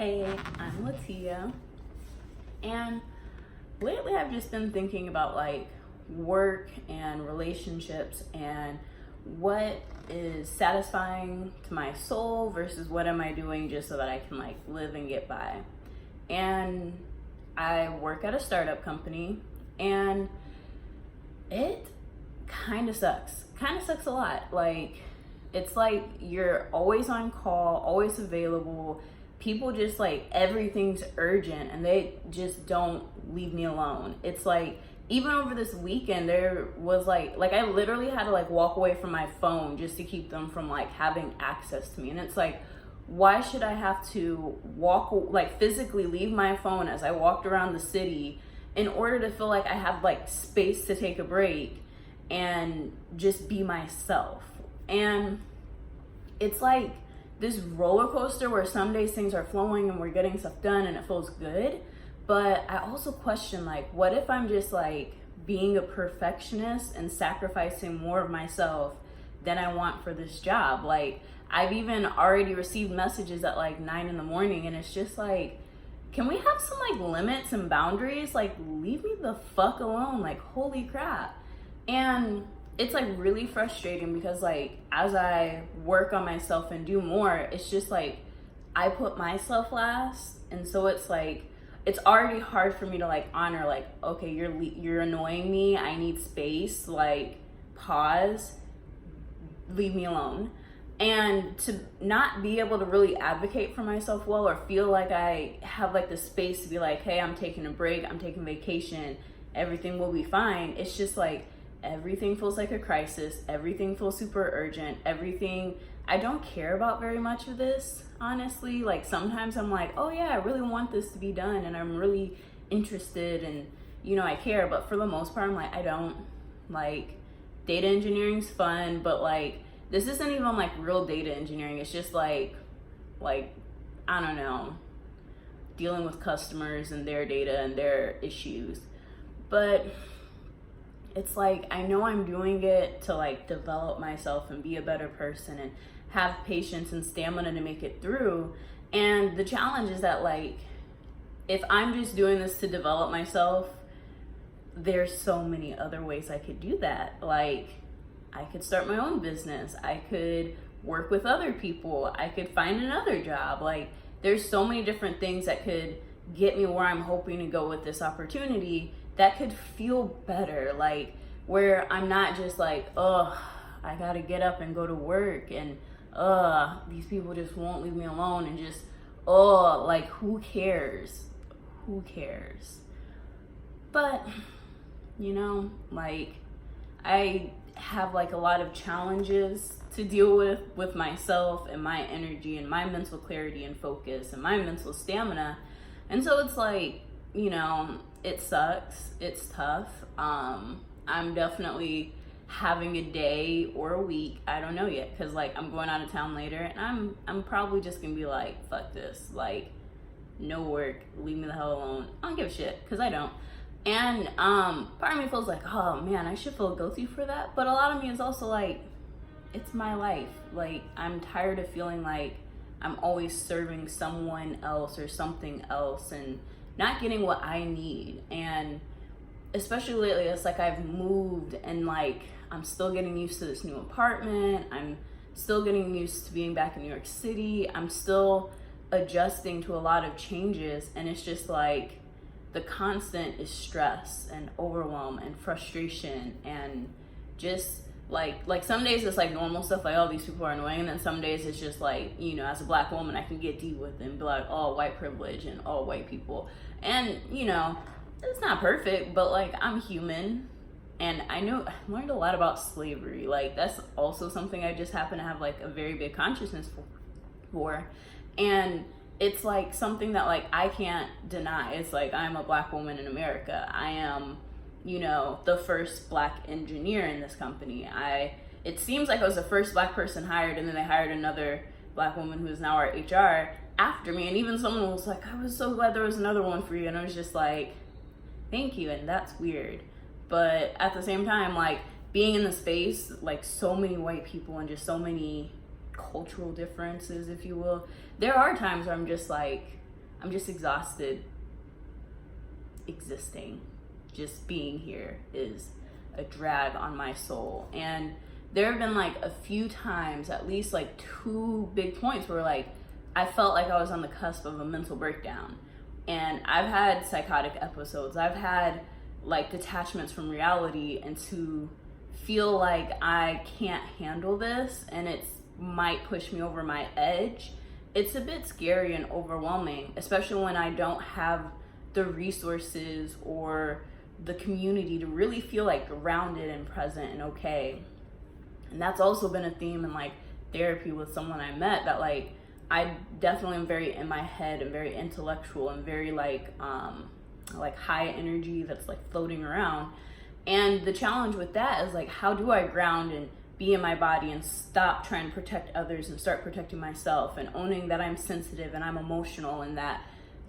Hey, I'm Latia, and lately I've just been thinking about like work and relationships and what is satisfying to my soul versus what am I doing just so that I can like live and get by. And I work at a startup company, and it kind of sucks. Kind of sucks a lot. Like, it's like you're always on call, always available. People just like everything's urgent and they just don't leave me alone. It's like even over this weekend there was like I literally had to like walk away from my phone just to keep them from like having access to me. And it's like, why should I have to like physically leave my phone as I walked around the city in order to feel like I have like space to take a break and just be myself? And it's like this roller coaster where some days things are flowing and we're getting stuff done and it feels good. But I also question, like, what if I'm just like being a perfectionist and sacrificing more of myself than I want for this job? Like, I've even already received messages at like 9 in the morning, and it's just like, can we have some like limits and boundaries? Like, leave me the fuck alone. Like, holy crap. And it's like really frustrating because like as I work on myself and do more, it's just like I put myself last. And so it's like it's already hard for me to like honor, like, okay, you're annoying me, I need space, like pause, leave me alone. And to not be able to really advocate for myself well, or feel like I have like the space to be like, hey, I'm taking a break, I'm taking vacation, everything will be fine. It's just like everything feels like a crisis. Everything feels super urgent. I don't care about very much of this, honestly. Like sometimes I'm like, oh yeah, I really want this to be done and I'm really interested and, I care. But for the most part, I'm like, I don't. Like, data engineering's fun, but like, this isn't even like real data engineering. It's just like, I don't know, dealing with customers and their data and their issues. But it's like, I know I'm doing it to like develop myself and be a better person and have patience and stamina to make it through. And the challenge is that like, if I'm just doing this to develop myself, there's so many other ways I could do that. Like, I could start my own business. I could work with other people. I could find another job. Like, there's so many different things that could get me where I'm hoping to go with this opportunity that could feel better, like where I'm not just like, oh, I gotta get up and go to work, and these people just won't leave me alone, and just like who cares? But like I have like a lot of challenges to deal with myself and my energy and my mental clarity and focus and my mental stamina. And so it's like, it sucks. It's tough. I'm definitely having a day or a week, I don't know yet, because like I'm going out of town later, and I'm probably just gonna be like, fuck this, like no work, leave me the hell alone. I don't give a shit, because I don't. And part of me feels like, oh man, I should feel guilty for that, but a lot of me is also like, it's my life. Like, I'm tired of feeling like I'm always serving someone else or something else and not getting what I need. And especially lately, it's like I've moved and like I'm still getting used to this new apartment. I'm still getting used to being back in New York City. I'm still adjusting to a lot of changes, and it's just like the constant is stress and overwhelm and frustration, and just like some days it's like normal stuff, like, oh, these people are annoying, and then some days it's just like, as a black woman, I can get deep with it and be like, oh, white privilege and all white people. And it's not perfect, but like I'm human. And I learned a lot about slavery. Like, that's also something I just happen to have like a very big consciousness for. And it's like something that like I can't deny. It's like, I'm a black woman in America. I am the first black engineer in this company. It seems like I was the first black person hired, and then they hired another black woman who is now our HR after me. And even someone was like, I was so glad there was another one for you. And I was just like, thank you. And that's weird. But at the same time, like being in the space, like so many white people and just so many cultural differences, if you will, there are times where I'm just like, I'm just exhausted existing. Just being here is a drag on my soul. And there have been like a few times, at least like 2 big points where like I felt like I was on the cusp of a mental breakdown. And I've had psychotic episodes. I've had like detachments from reality, and to feel like I can't handle this and it might push me over my edge, it's a bit scary and overwhelming, especially when I don't have the resources or the community to really feel like grounded and present and okay. And that's also been a theme in like therapy with someone I met, that like I definitely am very in my head and very intellectual and very like high energy that's like floating around. And the challenge with that is like, how do I ground and be in my body and stop trying to protect others and start protecting myself, and owning that I'm sensitive and I'm emotional and that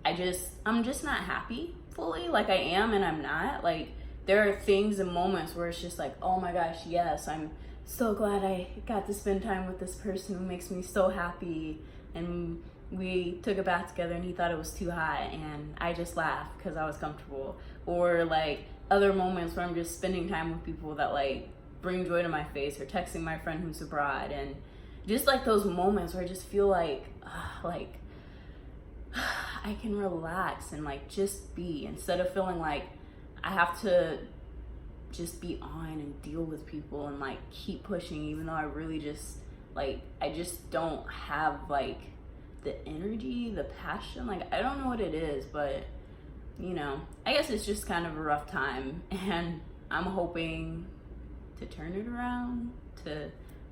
I'm just not happy fully. Like I am and I'm not. Like there are things and moments where it's just like, oh my gosh, yes, I'm so glad I got to spend time with this person who makes me so happy, and we took a bath together and he thought it was too hot and I just laughed because I was comfortable. Or like other moments where I'm just spending time with people that like bring joy to my face, or texting my friend who's abroad, and just like those moments where I just feel like I can relax and like just be, instead of feeling like I have to just be on and deal with people and like keep pushing, even though I really just like, I just don't have like the energy, the passion. Like I don't know what it is, but you know, I guess it's just kind of a rough time, and I'm hoping to turn it around, to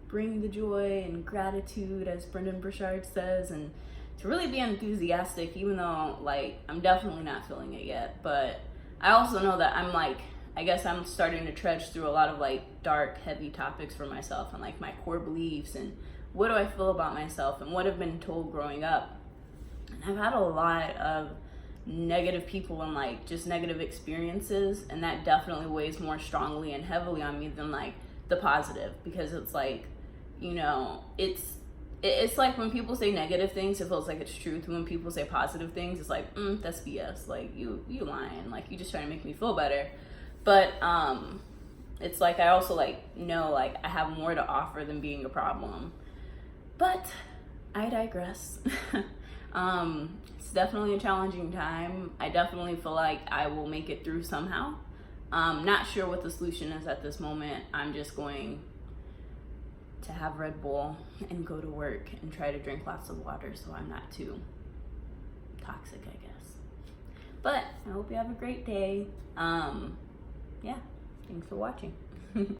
bring the joy and gratitude, as Brendan Burchard says, and to really be enthusiastic, even though like I'm definitely not feeling it yet. But I also know that I'm like, I guess I'm starting to trudge through a lot of like dark, heavy topics for myself, and like my core beliefs and what do I feel about myself and what I've been told growing up. And I've had a lot of negative people and like just negative experiences, and that definitely weighs more strongly and heavily on me than like the positive, because it's like, you know, it's like when people say negative things, it feels like it's truth. When people say positive things, it's like, that's BS. Like you lying. Like you just trying to make me feel better. But it's like I also like know like I have more to offer than being a problem. But I digress. It's definitely a challenging time. I definitely feel like I will make it through somehow. Not sure what the solution is at this moment. I'm just going to have Red Bull and go to work and try to drink lots of water so I'm not too toxic, I guess. But I hope you have a great day. Yeah, thanks for watching.